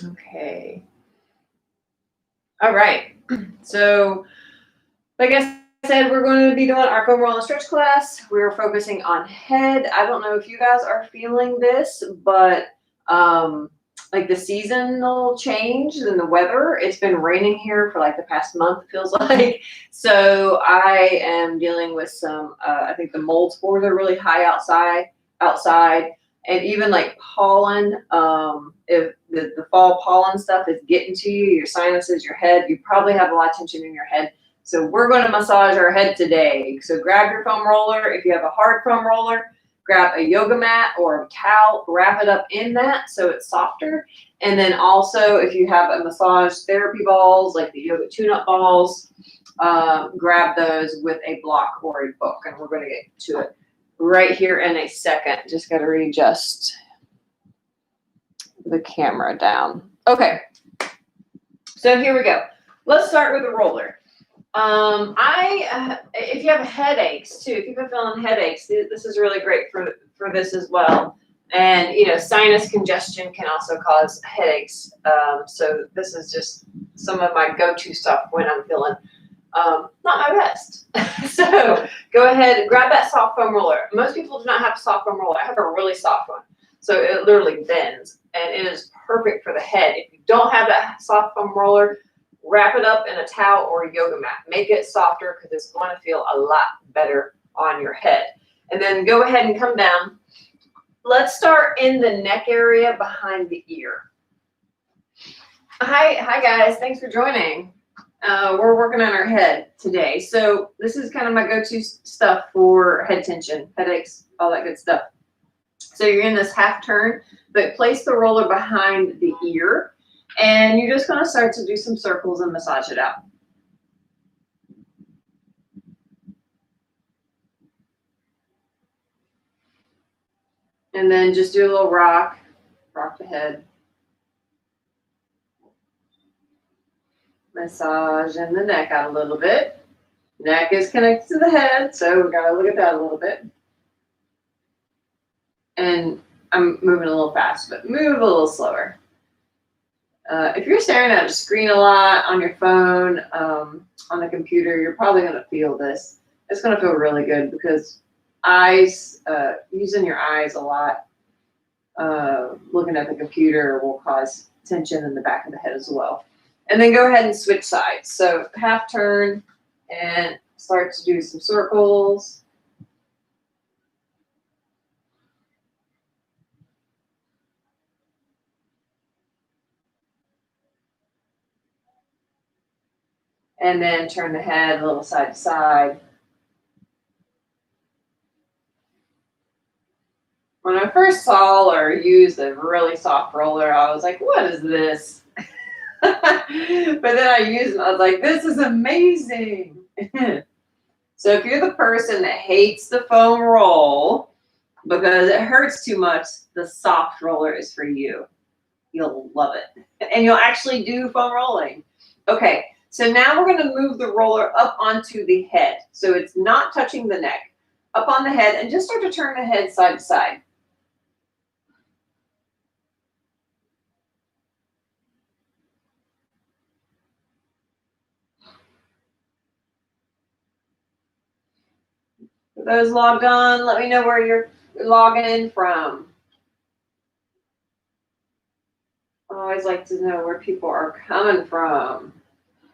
Okay. All right. So, like I said, we're going to be doing our foam roll and stretch class. We're focusing on head. I don't know if you guys are feeling this, but like the seasonal change and the weather, it's been raining here for like the past month, it feels like. So I am dealing with some, I think the mold spores are really high outside, and even like pollen. If the fall pollen stuff is getting to you, your sinuses, your head, you probably have a lot of tension in your head. So we're going to massage our head today. So grab your foam roller. If you have a hard foam roller, grab a yoga mat or a towel, wrap it up in that so it's softer. And then also if you have a massage therapy balls, like the yoga tune-up balls, grab those with a block or a book. And we're going to get to it right here in a second. Just got to readjust the camera down. Okay. So here we go. Let's start with the roller. If you have headaches too, if you've been feeling headaches, this is really great for this as well. And sinus congestion can also cause headaches. So this is just some of my go-to stuff when I'm feeling not my best. So go ahead and grab that soft foam roller. Most people do not have a soft foam roller. I have a really soft one. So it literally bends and it is perfect for the head. If you don't have that soft foam roller, wrap it up in a towel or a yoga mat. Make it softer because it's going to feel a lot better on your head. And then go ahead and come down. Let's start in the neck area behind the ear. Hi guys, thanks for joining. We're working on our head today. So this is kind of my go-to stuff for head tension, headaches, all that good stuff. So you're in this half turn, but place the roller behind the ear. And you're just going to start to do some circles and massage it out. And then just do a little rock the head. Massaging the neck out a little bit. Neck is connected to the head, so we've got to look at that a little bit. And I'm moving a little fast, but move a little slower. If you're staring at a screen a lot on your phone, on the computer, you're probably going to feel this. It's going to feel really good because eyes, using your eyes a lot, looking at the computer will cause tension in the back of the head as well. And then go ahead and switch sides. So half turn and start to do some circles. And then turn the head a little side to side. When I first saw or used a really soft roller, I was like, what is this? But then I used it, I was like, this is amazing. So if you're the person that hates the foam roll because it hurts too much, the soft roller is for you. You'll love it. And you'll actually do foam rolling. Okay, so now we're going to move the roller up onto the head. So it's not touching the neck. Up on the head, and just start to turn the head side to side. For those logged on, let me know where you're logging in from. I always like to know where people are coming from.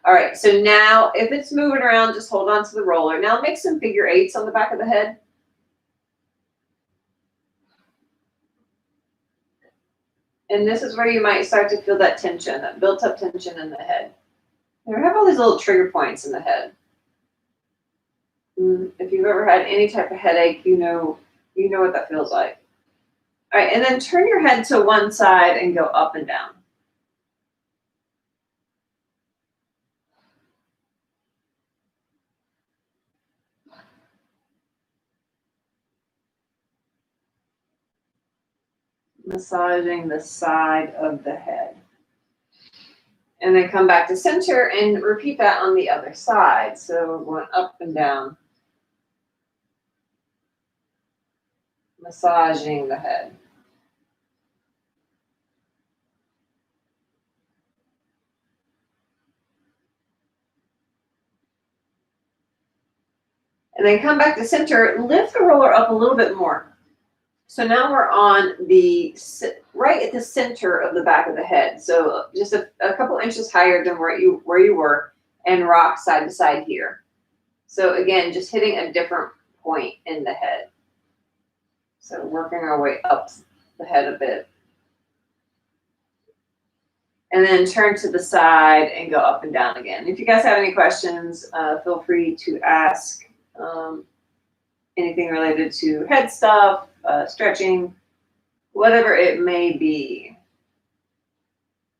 All right, so now if it's moving around, just hold on to the roller. Now make some figure eights on the back of the head. And this is where you might start to feel that tension, that built up tension in the head. We have all these little trigger points in the head. If you've ever had any type of headache, you know what that feels like. All right, and then turn your head to one side and go up and down. Massaging the side of the head. And then come back to center and repeat that on the other side. So we're going up and down. Massaging the head. And then come back to center, lift the roller up a little bit more. So now we're on the, right at the center of the back of the head. So just a couple inches higher than where you were, and rock side to side here. So again, just hitting a different point in the head. So working our way up the head a bit. And then turn to the side and go up and down again. If you guys have any questions, feel free to ask anything related to head stuff, stretching, whatever it may be.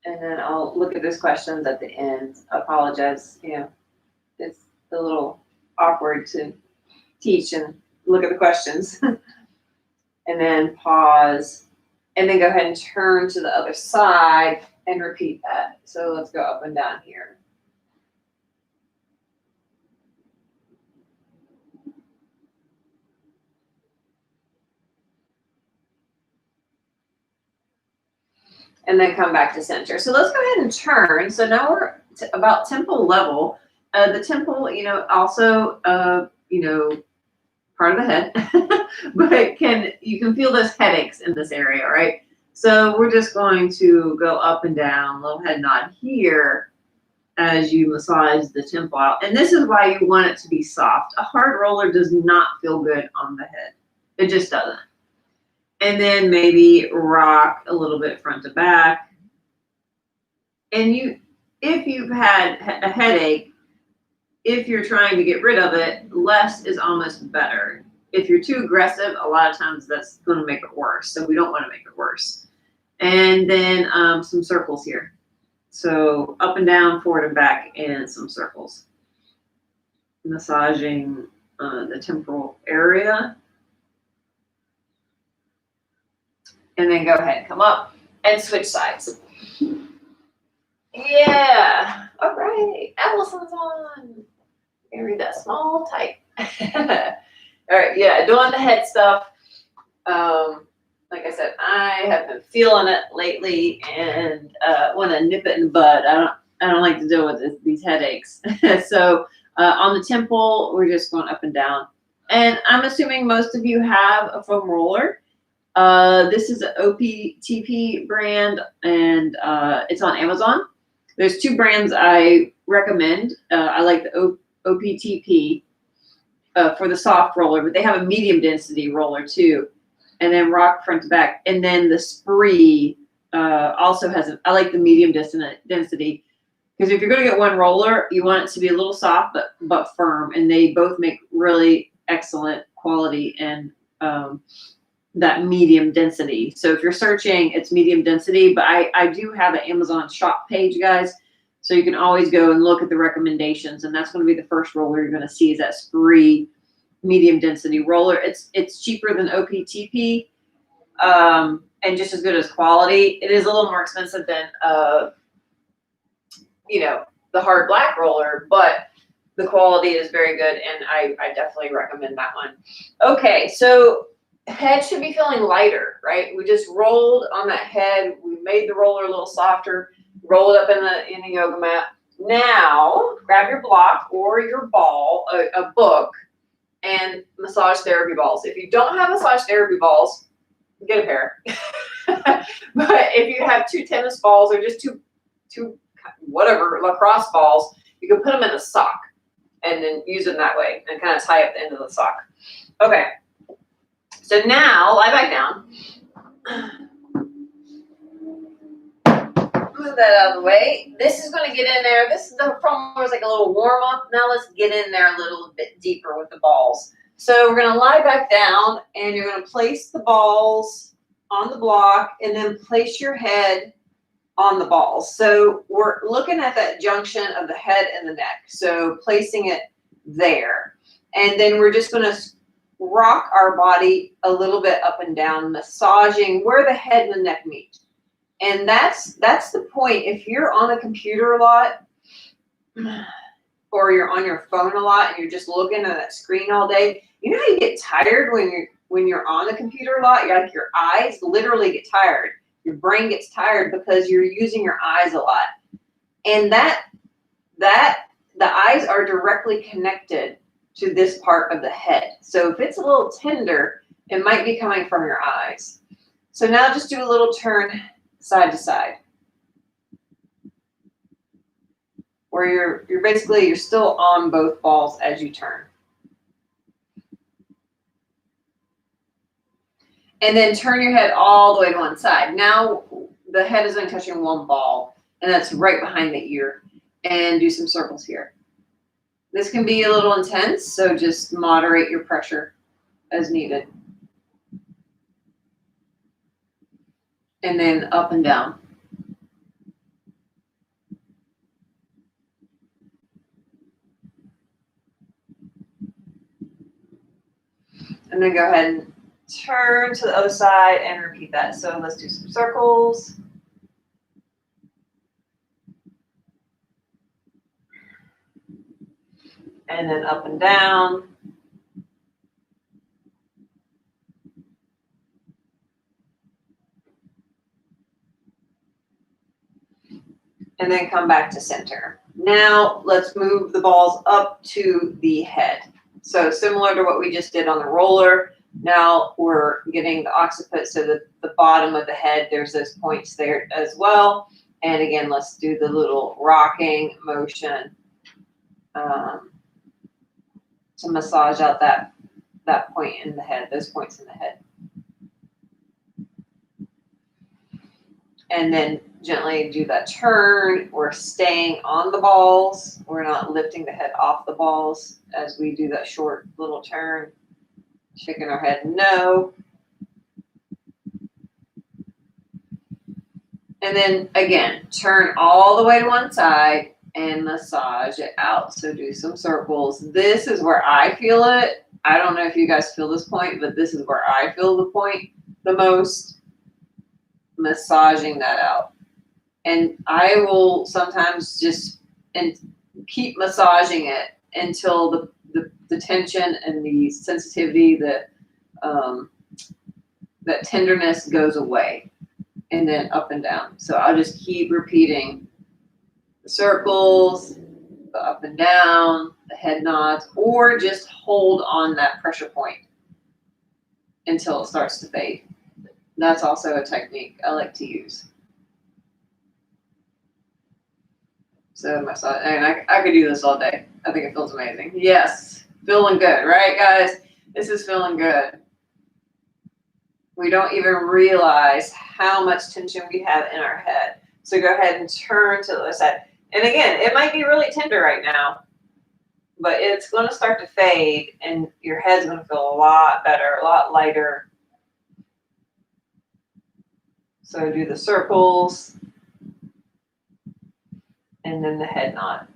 And then I'll look at those questions at the end. I apologize, you know, it's a little awkward to teach and look at the questions. And then pause, and then go ahead and turn to the other side and repeat that. So let's go up and down here. And then come back to center. So let's go ahead and turn. So now we're about temple level. The temple, you know, also, you know, part of the head, but you can feel those headaches in this area, right? So we're just going to go up and down, little head nod here as you massage the temple out. And this is why you want it to be soft. A hard roller does not feel good on the head. It just doesn't. And then maybe rock a little bit front to back. And if you've had a headache, if you're trying to get rid of it, less is almost better. If you're too aggressive, a lot of times that's going to make it worse. So we don't want to make it worse. And then some circles here. So up and down, forward and back, and some circles. Massaging the temporal area. And then go ahead and come up and switch sides. Yeah. All right. Allison's on. Read that small type. All right, yeah, doing the head stuff. Like I said, I have been feeling it lately and want to nip it in the bud. I don't like to deal with these headaches. So on the temple, we're just going up and down. And I'm assuming most of you have a foam roller. This is an OPTP brand, and it's on Amazon. There's two brands I recommend. I like the OPTP for the soft roller, but they have a medium density roller too, and then rock front to back. And then the Spree also has I like the medium density, because if you're going to get one roller, you want it to be a little soft but firm, and they both make really excellent quality and that medium density. So if you're searching, it's medium density, but I do have an Amazon shop page, guys. So you can always go and look at the recommendations, and that's going to be the first roller you're going to see is that Spree medium density roller. It's cheaper than OPTP, and just as good as quality. It is a little more expensive than you know, the hard black roller, but the quality is very good, and I definitely recommend that one. Okay, so head should be feeling lighter, right? We just rolled on that head. We made the roller a little softer. Roll it up in the yoga mat. Now, grab your block or your ball, a book, and massage therapy balls. If you don't have massage therapy balls, get a pair. But if you have two tennis balls or just two whatever lacrosse balls, you can put them in a sock and then use them that way and kind of tie up the end of the sock. Okay. So now lie back down. Move that out of the way. This is going to get in there. The foam roller is like a little warm up. Now let's get in there a little bit deeper with the balls. So we're going to lie back down, and you're going to place the balls on the block, and then place your head on the balls. So we're looking at that junction of the head and the neck. So placing it there, and then we're just going to rock our body a little bit up and down, massaging where the head and the neck meet. And that's the point. If you're on the computer a lot, or you're on your phone a lot and you're just looking at that screen all day, you know how you get tired when you're on the computer a lot? You're like, your eyes literally get tired. Your brain gets tired because you're using your eyes a lot. And that the eyes are directly connected to this part of the head. So if it's a little tender, it might be coming from your eyes. So now just do a little turn side to side, where you're still on both balls as you turn. And then turn your head all the way to one side. Now the head is only touching one ball, and that's right behind the ear. And do some circles here. This can be a little intense, so just moderate your pressure as needed. And then up and down. And then go ahead and turn to the other side and repeat that. So let's do some circles. And then up and down. And then come back to center. Now let's move the balls up to the head. So similar to what we just did on the roller, now we're getting the occiput, so that the bottom of the head, there's those points there as well. And again, let's do the little rocking motion to massage out that point in the head, those points in the head. And then gently do that turn. We're staying on the balls. We're not lifting the head off the balls as we do that short little turn. Shaking our head no. And then again, turn all the way to one side and massage it out. So do some circles. This is where I feel it. I don't know if you guys feel this point, but this is where I feel the point the most. Massaging that out. And I will sometimes just keep massaging it until the tension and the sensitivity, that tenderness goes away, and then up and down. So I'll just keep repeating the circles, the up and down, the head nods, or just hold on that pressure point until it starts to fade. That's also a technique I like to use. So massage, and I could do this all day. I think it feels amazing. Yes, feeling good, right, guys? This is feeling good. We don't even realize how much tension we have in our head. So go ahead and turn to the other side. And again, it might be really tender right now, but it's going to start to fade, and your head's going to feel a lot better, a lot lighter. So do the circles, and then the head nod.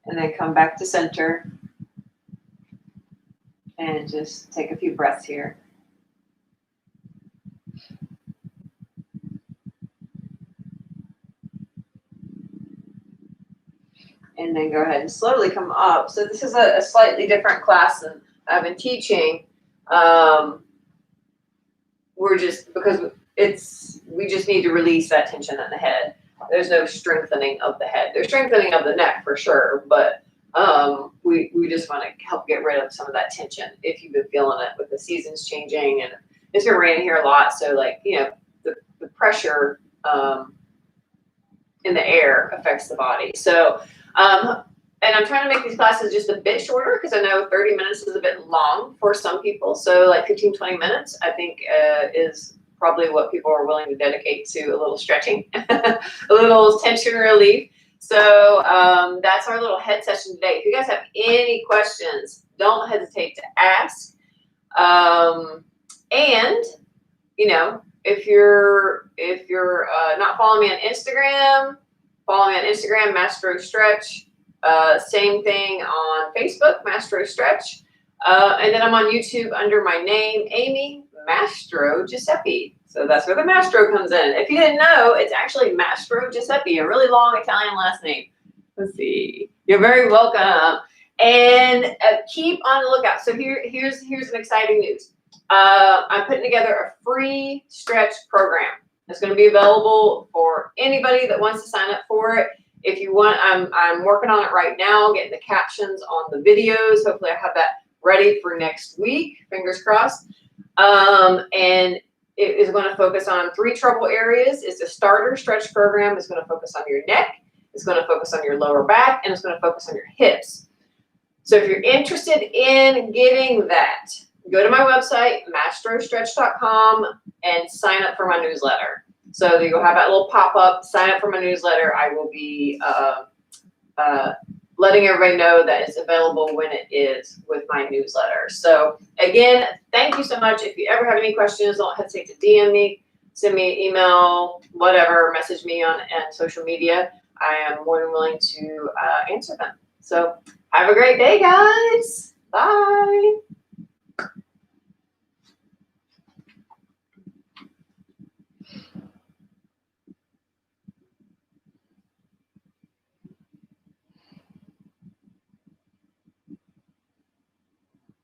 And then come back to center and just take a few breaths here. And then go ahead and slowly come up. So this is a slightly different class than I've been teaching. We're just, because we just need to release that tension in the head. There's no strengthening of the head. There's strengthening of the neck for sure, but we just want to help get rid of some of that tension if you've been feeling it with the seasons changing, and it's been raining here a lot. So like, you know, the pressure in the air affects the body. So, and I'm trying to make these classes just a bit shorter, because I know 30 minutes is a bit long for some people. So like 15, 20 minutes, I think is probably what people are willing to dedicate to a little stretching, a little tension relief. So that's our little head session today. If you guys have any questions, don't hesitate to ask. And, you know, if you're not following me on Instagram, follow me on Instagram, MastroStretch. Same thing on Facebook, MastroStretch. And then I'm on YouTube under my name, Amy Mastrogiuseppe. So that's where the Mastro comes in. If you didn't know, it's actually Mastrogiuseppe, a really long Italian last name. Let's see. You're very welcome. And keep on the lookout. So here's an exciting news. I'm putting together a free stretch program. It's going to be available for anybody that wants to sign up for it. If you want, I'm working on it right now, getting the captions on the videos. Hopefully I have that ready for next week, fingers crossed. And it is going to focus on 3 trouble areas. It's a starter stretch program. It's going to focus on your neck, it's going to focus on your lower back, and it's going to focus on your hips. So if you're interested in getting that, go to my website, MastroStretch.com, and sign up for my newsletter. So you'll have that little pop-up, sign up for my newsletter. I will be letting everybody know that it's available when it is with my newsletter. So again, thank you so much. If you ever have any questions, don't hesitate to DM me, send me an email, whatever, message me on social media. I am more than willing to answer them. So have a great day, guys. Bye.